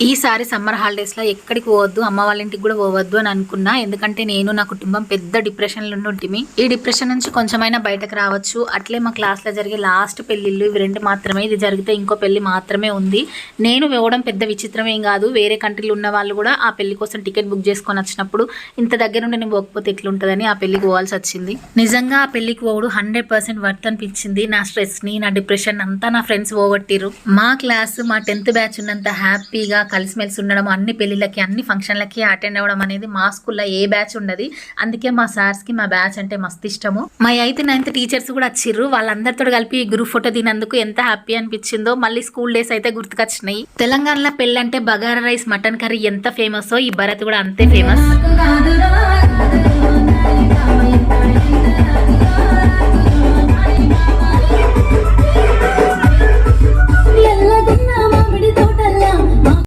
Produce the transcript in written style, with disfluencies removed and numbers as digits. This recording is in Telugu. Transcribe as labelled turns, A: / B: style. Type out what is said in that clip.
A: ఈసారి సమ్మర్ హాలిడేస్లో ఎక్కడికి పోవద్దు, అమ్మ వాళ్ళ ఇంటికి కూడా పోవద్దు అని అనుకున్నా. ఎందుకంటే నేను నా కుటుంబం పెద్ద డిప్రెషన్లో ఉంటిమి. ఈ డిప్రెషన్ నుంచి కొంచెమైనా బయటకు రావచ్చు. అట్లే మా క్లాస్లో జరిగే లాస్ట్ పెళ్ళిళ్ళు ఇవి 2 మాత్రమే. ఇది జరిగితే ఇంకో పెళ్లి మాత్రమే ఉంది. నేను పోవడం పెద్ద విచిత్రమేం కాదు. వేరే కంట్రీలో ఉన్న వాళ్ళు కూడా ఆ పెళ్లి కోసం టికెట్ బుక్ చేసుకొని వచ్చినప్పుడు ఇంత దగ్గర నుండి నేను పోకపోతే ఎట్లుంటుందని ఆ పెళ్లికి పోవాల్సి వచ్చింది. నిజంగా ఆ పెళ్లికి పోవడు 100% వర్త్ అనిపించింది. నా స్ట్రెస్ని, నా డిప్రెషన్ అంతా నా ఫ్రెండ్స్ పోగొట్టిరు. మా క్లాస్ మా 10th బ్యాచ్ ఉన్నంత హ్యాపీగా కలిసిమెలిసి ఉండడం, అన్ని పెళ్ళిళ్ళకి అన్ని ఫంక్షన్లకి అటెండ్ అవ్వడం అనేది మా స్కూల్లో ఏ బ్యాచ్ ఉండదు. అందుకే మా సార్స్కి మా బ్యాచ్ అంటే మస్తు ఇష్టము. మా 8th 9th టీచర్స్ కూడా వచ్చిర్రు. వాళ్ళందరితో కలిపి గ్రూప్ ఫోటో దినందుకు ఎంత హ్యాపీ అనిపించిందో. మళ్ళీ స్కూల్ డేస్ అయితే గుర్తుకొచ్చినాయి. తెలంగాణలో పెళ్ళంటే బగారా రైస్, మటన్ కర్రీ ఎంత ఫేమస్, ఈ భరత్ కూడా అంతే ఫేమస్.